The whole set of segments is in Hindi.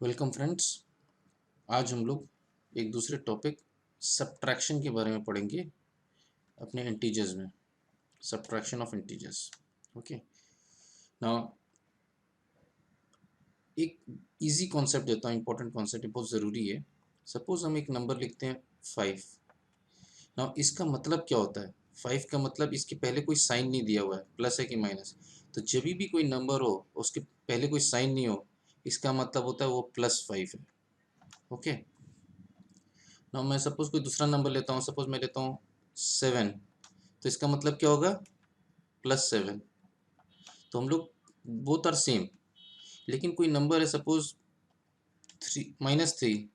Welcome friends. आज हम लोग एक दूसरे टॉपिक सब्ट्रैक्शन के बारे में पढ़ेंगे अपने इंटीजर्स में। Subtraction of integers. Okay. Now एक इजी कॉन्सेप्ट देता हूँ, इंपॉर्टेंट कॉन्सेप्ट, बहुत ज़रूरी है। सपोज हम एक नंबर लिखते हैं 5। नाउ इसका मतलब क्या होता है? 5 का मतलब इसके पहले कोई साइन नहीं दिया हुआ है, प्लस है कि माइनस। तो जब भी कोई नंबर हो उसके पहले कोई साइन नहीं हो, इसका मतलब होता है वो +5 है। ओके। ना मैं सपोज कोई दूसरा नंबर लेता हूँ, सपोज मैं लेता हूँ 7। तो इसका मतलब क्या होगा? +7। तो हम लोग बोथ आर सेम। लेकिन कोई नंबर है सपोज -3,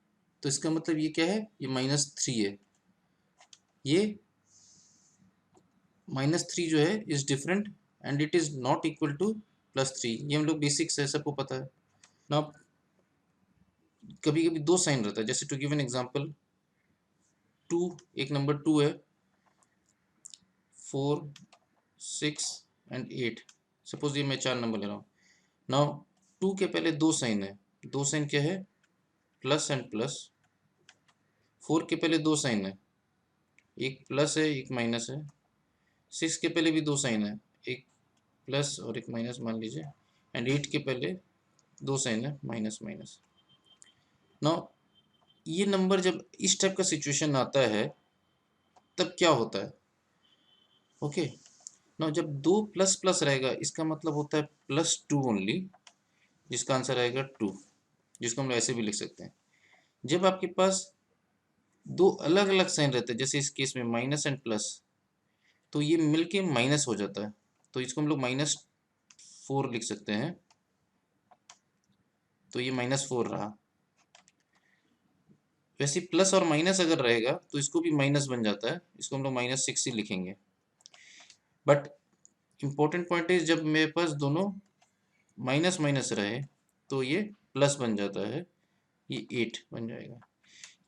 तो इसका मतलब ये क्या है? ये -3 है। ये -3 जो है is different and it is not equal to +3। ये हम लोग बेसिक्स है, सबको पता है ना। कभी कभी दो साइन रहता है, जैसे टू गिव एन एग्जांपल, 2, एक नंबर 2 है, 4, 6 एंड 8। सपोज ये मैं 4 नंबर ले रहा हूँ। नाउ 2 के पहले दो साइन है। दो साइन क्या है? Plus and plus. 4 के पहले दो साइन है, एक प्लस है एक माइनस है। 6 के पहले भी दो साइन है, एक प्लस और एक माइनस मान लीजिए। एंड 8 के पहले दो साइन है, माइनस माइनस। नाउ ये नंबर जब इस टाइप का सिचुएशन आता है तब क्या होता है? ओके। नाउ जब दो प्लस प्लस रहेगा इसका मतलब होता है +2 ओनली, जिसका आंसर आएगा 2, जिसको हम लोग ऐसे भी लिख सकते हैं। जब आपके पास दो अलग अलग साइन रहते हैं, जैसे इस केस में माइनस एंड प्लस, तो ये मिलके माइनस हो जाता है। तो इसको हम लोग -4 लिख सकते हैं। तो ये -4 रहा। वैसे प्लस और माइनस अगर रहेगा तो इसको भी माइनस बन जाता है, इसको हम लोग -6 ही लिखेंगे। बट इम्पोर्टेंट पॉइंट इज जब मेरे पास दोनों माइनस माइनस रहे तो ये प्लस बन जाता है, ये 8 बन जाएगा।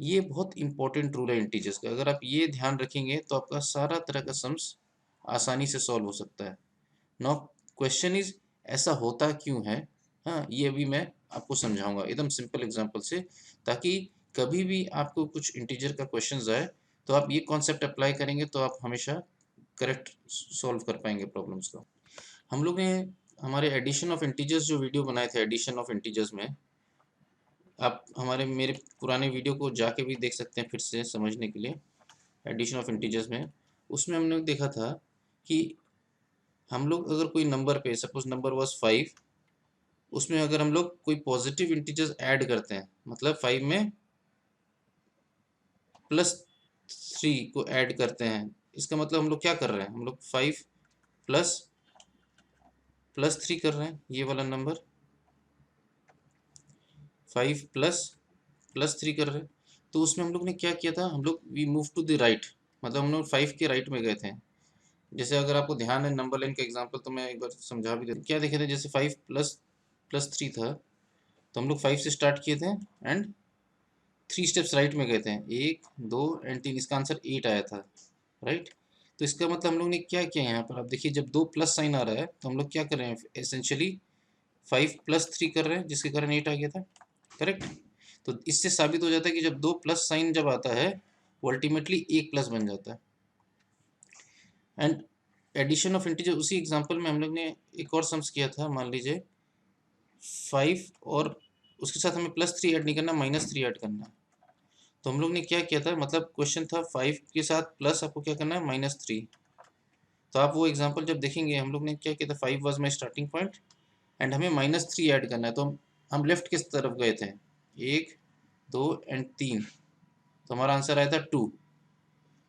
ये बहुत इंपॉर्टेंट रूल है इंटीजर्स का। अगर आप ये ध्यान रखेंगे तो आपका सारा तरह का सम्स आसानी से सॉल्व हो सकता है। नाउ क्वेश्चन इज ऐसा होता क्यों है? हाँ, ये अभी मैं आपको समझाऊंगा एकदम सिंपल एग्जांपल से, ताकि कभी भी आपको कुछ इंटीजर का क्वेश्चन आए तो आप ये कॉन्सेप्ट अप्लाई करेंगे तो आप हमेशा करेक्ट सॉल्व कर पाएंगे प्रॉब्लम्स को। हम लोग ने हमारे एडिशन ऑफ इंटीजर्स जो वीडियो बनाए थे, एडिशन ऑफ इंटीजर्स में, आप हमारे मेरे पुराने वीडियो को जाके भी देख सकते हैं फिर से समझने के लिए। एडिशन ऑफ इंटीजर्स में, उसमें हमने देखा था कि हम लोग अगर कोई नंबर पे, सपोज नंबर वाज 5, उसमें अगर हम लोग कोई पॉजिटिव इंटीजर्स ऐड करते हैं, मतलब 5 में +3 को ऐड करते हैं, इसका मतलब हम लोग क्या कर रहे हैं? हम लोग 5 प्लस +3 कर रहे हैं। ये वाला नंबर 5 प्लस +3 कर रहे हैं। तो उसमें हम लोग ने क्या किया था? हम लोग we move to the right, मतलब हम लोग 5 के राइट में गए थे। जैसे अगर आपको ध्यान है नंबर लाइन का एग्जांपल, तो मैं एक बार समझा भी देता हूँ। क्या देखे थे? जैसे 5 प्लस 3 था, तो हम लोग 5 से स्टार्ट किए थे एंड 3 स्टेप्स राइट में गए थे, 1 2 एंड 3। इसका आंसर 8 आया था, राइट। तो इसका मतलब हम लोग ने क्या किया यहाँ पर? आप देखिए, जब दो प्लस साइन आ रहा है तो हम लोग क्या कर रहे हैं? एसेंशियली 5 + 3 कर रहे हैं, जिसके कारण 8 आ गया था, करेक्ट। तो इससे साबित हो जाता है कि जब दो प्लस साइन जब आता है वो अल्टीमेटली एक प्लस बन जाता है। एंड एडिशन ऑफ इंटीजर, उसी एग्जांपल में हम लोग ने एक और सम्स किया था। मान लीजिए 5 और उसके साथ हमें +3 ऐड नहीं करना, -3 ऐड करना है। तो हम लोग ने क्या किया था? मतलब क्वेश्चन था 5 के साथ प्लस आपको क्या करना है? -3। तो आप वो एग्जांपल जब देखेंगे, हम लोग ने क्या किया था? 5 was my starting point and हमें -3 ऐड करना है। तो हम लेफ्ट किस तरफ गए थे? 1 2 एंड 3। तो हमारा आंसर आया था 2।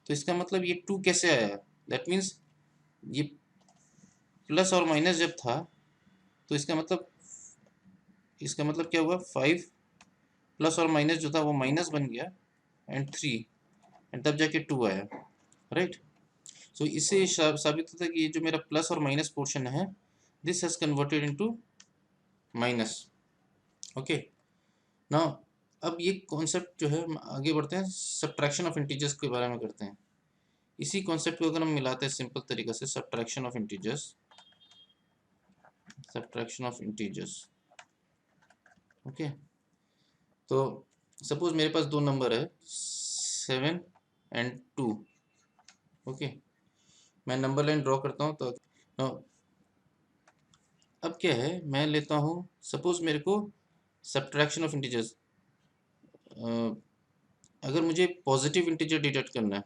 तो इसका मतलब ये 2 कैसे आया? दैट मीन्स ये प्लस और माइनस जब था, तो इसका मतलब क्या हुआ? 5 प्लस और माइनस जो था वो माइनस बन गया एंड 3, एंड तब जाके 2 आया, राइट। सो इससे साबित होता है कि ये जो मेरा प्लस और माइनस पोर्शन है, this has converted into minus. Okay. Now अब ये कॉन्सेप्ट जो है, हम आगे बढ़ते हैं, सब्ट्रैक्शन ऑफ इंटीजर्स के बारे में करते हैं। इसी कॉन्सेप्ट को अगर हम मिलाते हैं सिंपल तरीके से, subtraction of integers, subtraction of integers. Okay. तो सपोज मेरे पास दो नंबर है 7 एंड 2। ओके, मैं नंबर लाइन ड्रॉ करता हूँ। तो अब क्या है, मैं लेता हूँ सपोज मेरे को सब्ट्रैक्शन ऑफ इंटीजर्स, अगर मुझे पॉजिटिव इंटीजर डिटेक्ट करना है,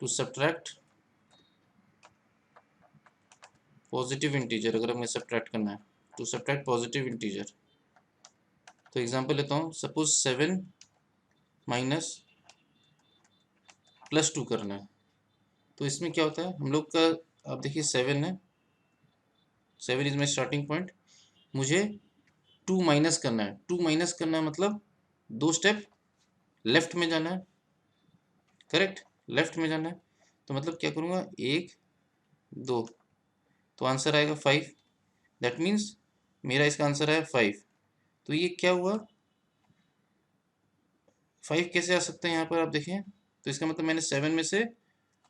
टू सब्ट्रैक्ट पॉजिटिव इंटीजर, अगर हमें सब्ट्रैक्ट करना है, टू सब्ट्रैक्ट पॉजिटिव इंटीजर, तो एग्जांपल लेता हूँ, सपोज 7 माइनस +2 करना है। तो इसमें क्या होता है हम लोग का, आप देखिए 7 है, 7 इज माई स्टार्टिंग पॉइंट, मुझे 2 माइनस करना है। 2 माइनस करना है मतलब 2 स्टेप लेफ्ट में जाना है, करेक्ट, लेफ्ट में जाना है। तो मतलब क्या करूँगा, 1 2, तो आंसर आएगा 5। दैट मीन्स मेरा इसका आंसर है 5। तो ये क्या हुआ, 5 कैसे आ सकते हैं यहाँ पर आप देखें। तो इसका मतलब मैंने 7 में से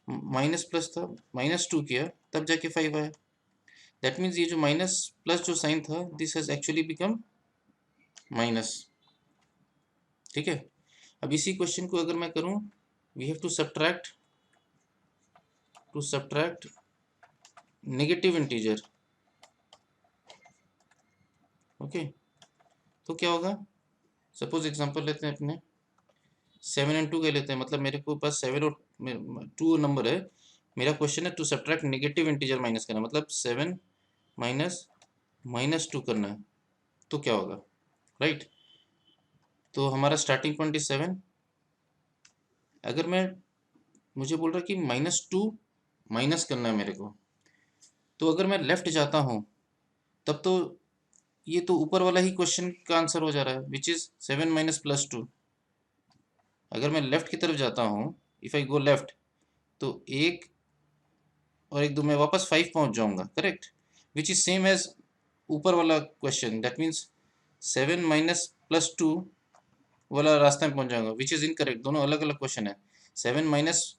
माइनस प्लस था, -2 किया, तब जाके 5 आया। दैट मीन्स ये जो माइनस प्लस जो साइन था, this has actually become minus. ठीक है, अब इसी क्वेश्चन को अगर मैं करूं, we have to subtract negative integer. Okay, तो क्या होगा, सपोज एग्जांपल लेते हैं अपने 7 एंड 2 का लेते हैं, मतलब मेरे को पास 7 और 2 नंबर है। मेरा क्वेश्चन है to subtract negative integer minus करना, मतलब 7 माइनस -2 करना है। तो क्या होगा, राइट। तो हमारा स्टार्टिंग पॉइंट इज 7। अगर मैं, मुझे बोल रहा है कि -2 माइनस करना है मेरे को, तो अगर मैं लेफ्ट जाता हूँ तब तो ये तो ऊपर वाला ही क्वेश्चन का आंसर हो जा रहा है, विच इज 7 माइनस +2। अगर मैं लेफ्ट की तरफ जाता हूँ, इफ आई गो लेफ्ट, तो 1 और 1 2 मैं वापस 5 पहुंच जाऊंगा, correct, which is same as ऊपर वाला क्वेश्चन। दैट मीन्स 7 माइनस +2 वाला रास्ते में पहुंच जाऊंगा, विच इज इनकरेक्ट। दोनों अलग अलग क्वेश्चन है। 7 माइनस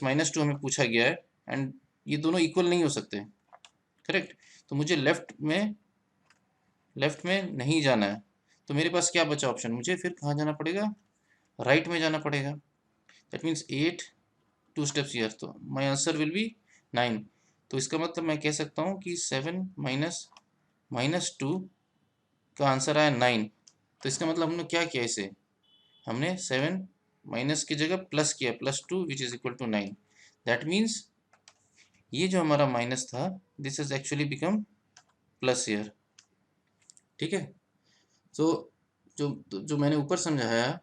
-2 हमें पूछा गया है, एंड ये दोनों इक्वल नहीं हो सकते, करेक्ट। तो मुझे लेफ्ट में नहीं जाना है। तो मेरे पास क्या बचा ऑप्शन, मुझे फिर कहाँ जाना पड़ेगा, राइट में जाना पड़ेगा। दैट मीन्स 8 2 स्टेप्स हियर, तो माय आंसर विल बी 9। तो इसका मतलब मैं कह सकता हूँ कि 7 माइनस -2 का आंसर आया 9। तो इसका मतलब हमने क्या किया, इसे हमने 7 माइनस की जगह प्लस किया, +2 which is equal to 9। That means ये जो हमारा माइनस था, this is actually become plus here. ठीक है, तो जो मैंने ऊपर समझाया,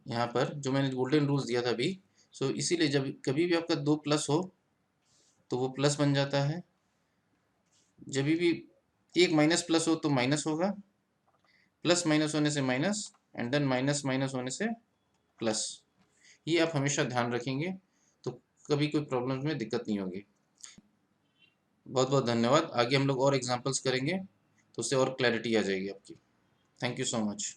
यहाँ पर जो मैंने गोल्डन रूल्स दिया था अभी, सो इसीलिए जब कभी भी आपका 2 प्लस हो तो वो प्लस बन जाता है, जब भी एक माइनस प्लस हो तो माइनस होगा, प्लस माइनस होने से minus, and then minus minus होने से प्लस। ये आप हमेशा ध्यान रखेंगे, तो कभी कोई प्रॉब्लम में दिक्कत नहीं होगी। बहुत बहुत धन्यवाद। आगे हम लोग और एग्जांपल्स करेंगे, तो उससे और क्लैरिटी आ जाएगी आपकी। Thank you so much.